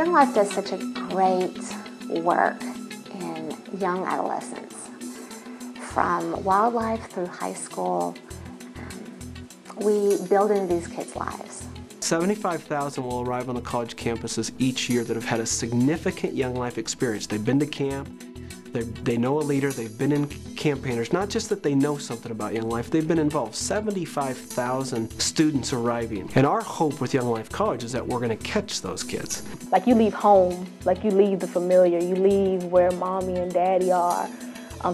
Young Life does such a great work in young adolescents. From wildlife through high school, we build into these kids' lives. 75,000 will arrive on the college campuses each year that have had a significant Young Life experience. They've been to camp, they know a leader, they've been in campaigners. Not just that they know something about Young Life, they've been involved. 75,000 students arriving. And our hope with Young Life College is that we're going to catch those kids. Like you leave home, like you leave the familiar, you leave where mommy and daddy are,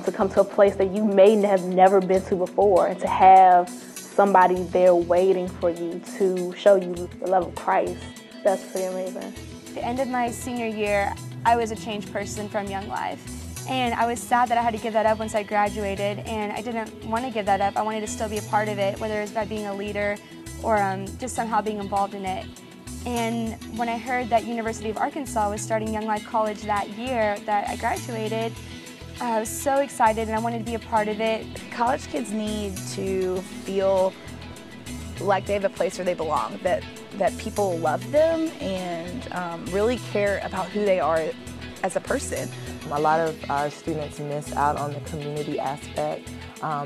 to come to a place that you may have never been to before, and to have somebody there waiting for you to show you the love of Christ. That's pretty amazing. At the end of my senior year, I was a changed person from Young Life. And I was sad that I had to give that up once I graduated, and I didn't want to give that up. I wanted to still be a part of it, whether it was by being a leader or just somehow being involved in it. And when I heard that University of Arkansas was starting Young Life College that year that I graduated, I was so excited and I wanted to be a part of it. College kids need to feel like they have a place where they belong, that people love them and really care about who they are as a person. A lot of our students miss out on the community aspect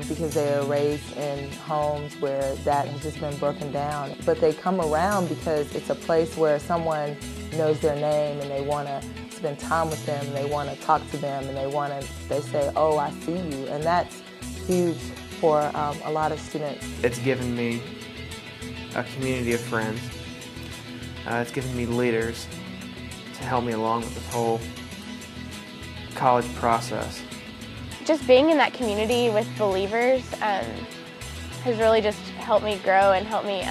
because they are raised in homes where that has just been broken down. But they come around because it's a place where someone knows their name and they want to spend time with them, and they want to talk to them, and they say, oh, I see you. And that's huge for a lot of students. It's given me a community of friends. It's given me leaders to help me along with this whole college process. Just being in that community with believers has really just helped me grow and helped me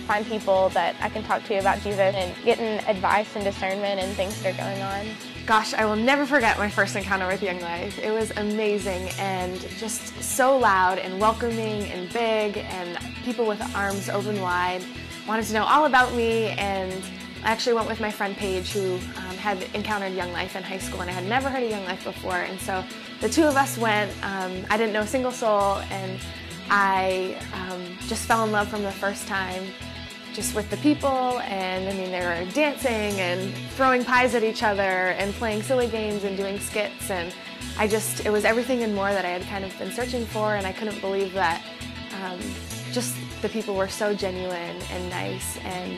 find people that I can talk to about Jesus and getting advice and discernment and things that are going on. Gosh, I will never forget my first encounter with Young Life. It was amazing and just so loud and welcoming and big, and people with arms open wide wanted to know all about me. And I actually went with my friend Paige, who had encountered Young Life in high school, and I had never heard of Young Life before. And so the two of us went. I didn't know a single soul, and I just fell in love from the first time, just with the people. And I mean, they were dancing and throwing pies at each other and playing silly games and doing skits, and it was everything and more that I had kind of been searching for. And I couldn't believe that just the people were so genuine and nice, and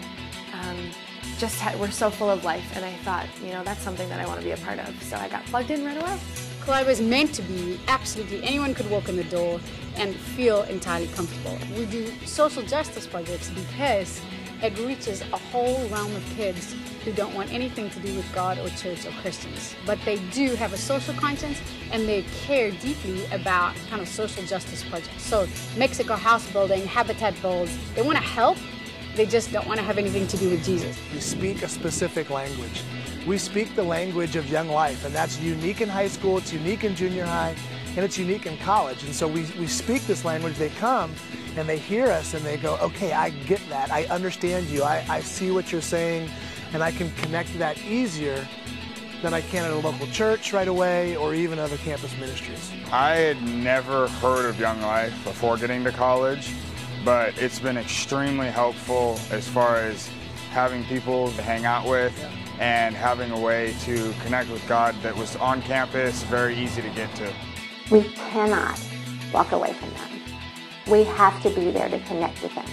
we're so full of life. And I thought, that's something that I want to be a part of. So I got plugged in right away. Collide was meant to be absolutely anyone could walk in the door and feel entirely comfortable. We do social justice projects because it reaches a whole realm of kids who don't want anything to do with God or church or Christians. But they do have a social conscience, and they care deeply about kind of social justice projects. So Mexico house building, habitat builds, they want to help, they just don't want to have anything to do with Jesus. We speak a specific language. We speak the language of Young Life, and that's unique in high school, it's unique in junior high, and it's unique in college. And so we speak this language. They come and they hear us and they go, okay, I get that, I understand you, I see what you're saying, and I can connect to that easier than I can at a local church right away or even other campus ministries. I had never heard of Young Life before getting to college, but it's been extremely helpful as far as having people to hang out with and having a way to connect with God that was on campus, very easy to get to. We cannot walk away from them. We have to be there to connect with them.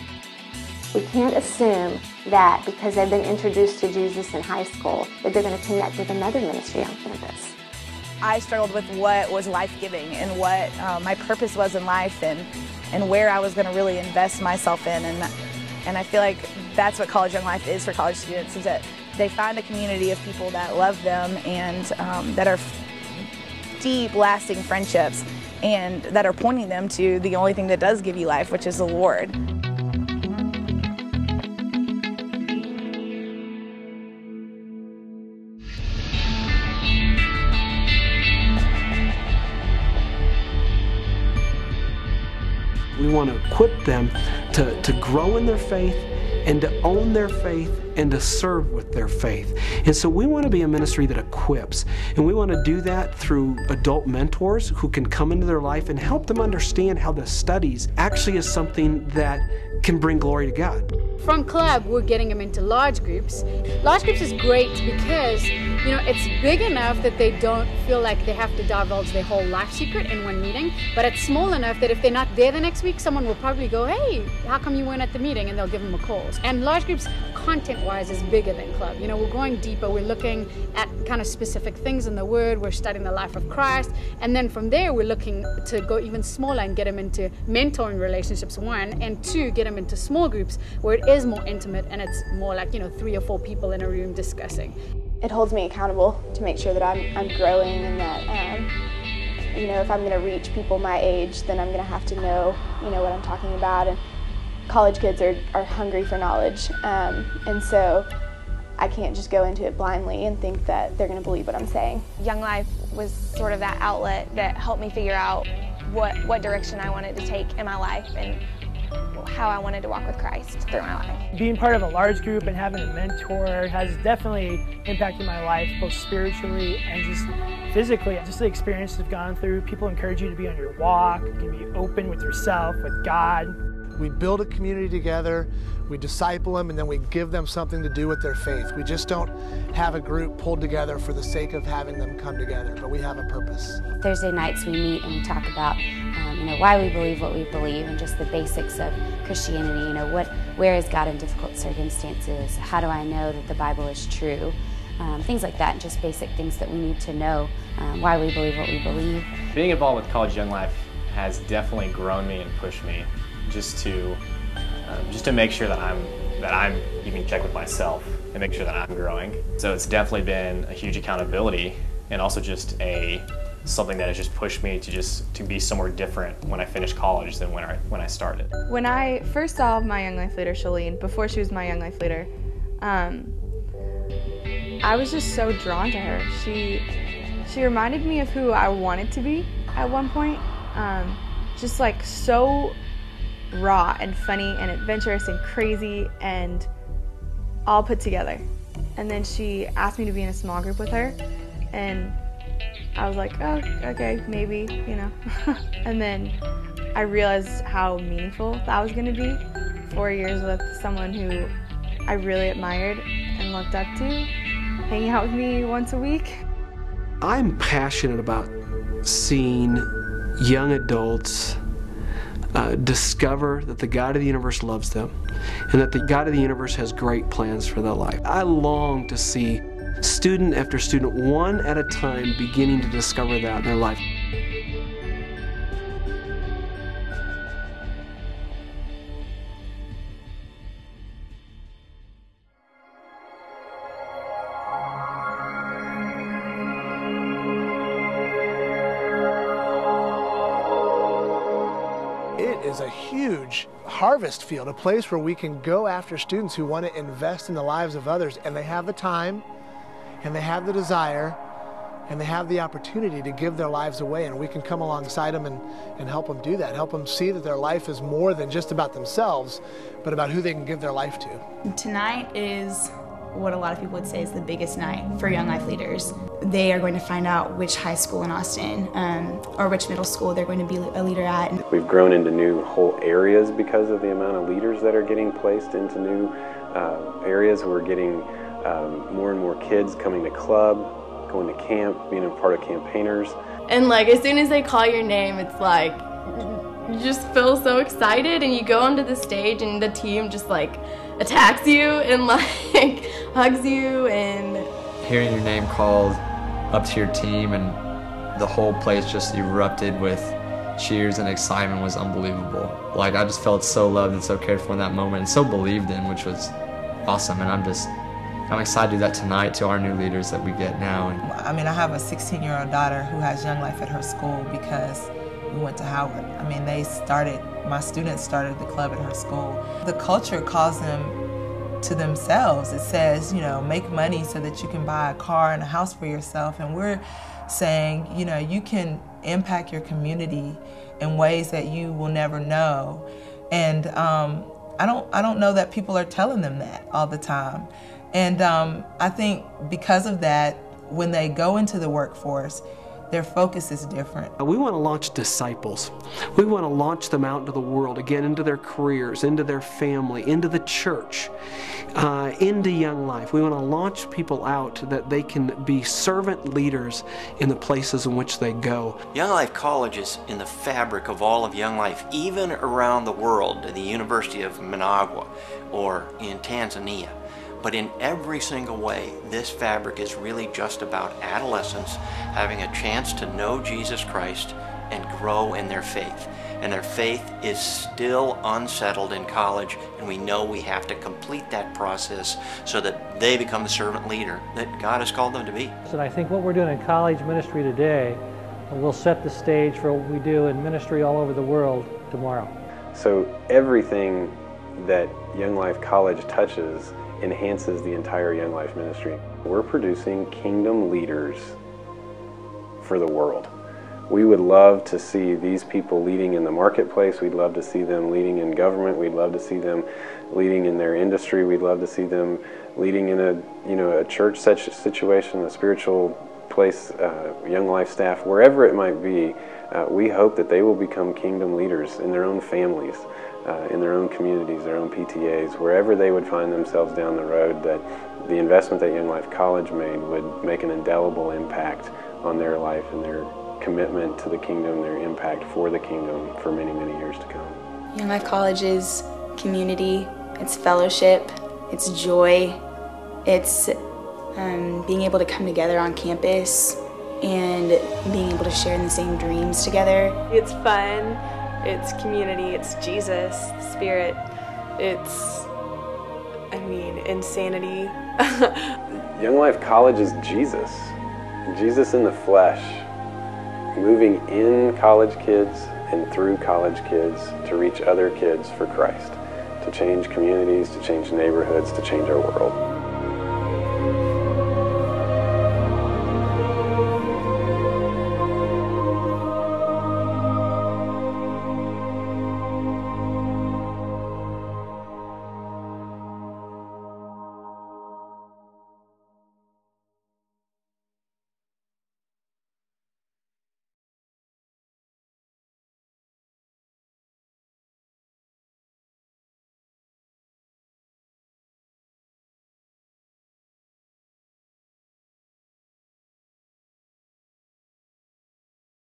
We can't assume that because they've been introduced to Jesus in high school that they're going to connect with another ministry on campus. I struggled with what was life-giving and what my purpose was in life, and where I was going to really invest myself in. And I feel like that's what College Young Life is for college students, is that they find a community of people that love them and that are deep, lasting friendships, and that are pointing them to the only thing that does give you life, which is the Lord. We want to equip them to grow in their faith and to own their faith and to serve with their faith. And so we want to be a ministry that equips, and we want to do that through adult mentors who can come into their life and help them understand how the studies actually is something that can bring glory to God. From club, we're getting them into large groups. Large groups is great because, you know, it's big enough that they don't feel like they have to divulge their whole life secret in one meeting, but it's small enough that if they're not there the next week, someone will probably go, hey, how come you weren't at the meeting? And they'll give them a call. And large groups, content-wise, is bigger than club. You know, we're going deeper. We're looking at kind of specific things in the Word. We're studying the life of Christ. And then from there, we're looking to go even smaller and get them into mentoring relationships, 1, and 2, get them into small groups where it is more intimate and it's more like, you know, 3 or 4 people in a room discussing. It holds me accountable to make sure that I'm growing and that, you know, if I'm going to reach people my age, then I'm going to have to know, you know, what I'm talking about. And college kids are hungry for knowledge, and so I can't just go into it blindly and think that they're going to believe what I'm saying. Young Life was sort of that outlet that helped me figure out what direction I wanted to take in my life and how I wanted to walk with Christ through my life. Being part of a large group and having a mentor has definitely impacted my life, both spiritually and just physically. Just the experience I've gone through, people encourage you to be on your walk, you can be open with yourself, with God. We build a community together, we disciple them, and then we give them something to do with their faith. We just don't have a group pulled together for the sake of having them come together, but we have a purpose. Thursday nights we meet and we talk about you know, why we believe what we believe and just the basics of Christianity. You know, where is God in difficult circumstances? How do I know that the Bible is true? Things like that, just basic things that we need to know, why we believe what we believe. Being involved with College Young Life has definitely grown me and pushed me just to make sure that I'm keeping check with myself and make sure that I'm growing. So it's definitely been a huge accountability and also just something that has just pushed me to be somewhere different when I finish college than when I started. When I first saw my Young Life leader, Shalene, before she was my Young Life leader, I was just so drawn to her. She reminded me of who I wanted to be at one point. Just like so raw and funny and adventurous and crazy and all put together. And then she asked me to be in a small group with her, and I was like, oh, okay, maybe, you know. And then I realized how meaningful that was gonna be. 4 years with someone who I really admired and looked up to, hanging out with me once a week. I'm passionate about seeing young adults discover that the God of the universe loves them and that the God of the universe has great plans for their life. I long to see student after student, one at a time, beginning to discover that in their life. It is a huge harvest field, a place where we can go after students who want to invest in the lives of others, and they have the time, and they have the desire, and they have the opportunity to give their lives away, and we can come alongside them and help them do that, help them see that their life is more than just about themselves, but about who they can give their life to. Tonight is what a lot of people would say is the biggest night for Young Life leaders. They are going to find out which high school in Austin or which middle school they're going to be a leader at. We've grown into new whole areas because of the amount of leaders that are getting placed into new areas. We're getting more and more kids coming to club, going to camp, being a part of campaigners. And like as soon as they call your name, it's like you just feel so excited, and you go onto the stage and the team just like attacks you and like hugs you, and hearing your name called up to your team and the whole place just erupted with cheers and excitement was unbelievable. Like I just felt so loved and so cared for in that moment and so believed in, which was awesome. And I'm excited to do that tonight to our new leaders that we get now. I mean, I have a 16-year-old daughter who has Young Life at her school because we went to Howard. I mean, my students started the club at her school. The culture calls them to themselves. It says, you know, make money so that you can buy a car and a house for yourself. And we're saying, you know, you can impact your community in ways that you will never know. And I don't know that people are telling them that all the time. And I think because of that, when they go into the workforce, Their focus is different. We want to launch disciples. We want to launch them out into the world, again, into their careers, into their family, into the church, into Young Life. We want to launch people out that they can be servant leaders in the places in which they go. Young Life College is in the fabric of all of Young Life, even around the world, the University of Managua or in Tanzania. But in every single way, this fabric is really just about adolescents having a chance to know Jesus Christ and grow in their faith. And their faith is still unsettled in college, and we know we have to complete that process so that they become the servant leader that God has called them to be. And I think what we're doing in college ministry today will set the stage for what we do in ministry all over the world tomorrow. So everything that Young Life College touches enhances the entire Young Life ministry. We're producing kingdom leaders for the world. We would love to see these people leading in the marketplace. We'd love to see them leading in government. We'd love to see them leading in their industry. We'd love to see them leading in a church such situation, a spiritual place, Young Life staff, wherever it might be. We hope that they will become kingdom leaders in their own families, in their own communities, their own PTAs, wherever they would find themselves down the road, that the investment that Young Life College made would make an indelible impact on their life and their commitment to the kingdom, their impact for the kingdom for many, many years to come. Young Life College is community, it's fellowship, it's joy, it's being able to come together on campus and being able to share in the same dreams together. It's fun, it's community, it's Jesus, the Spirit, it's, insanity. Young Life College is Jesus. Jesus in the flesh, moving in college kids and through college kids to reach other kids for Christ, to change communities, to change neighborhoods, to change our world.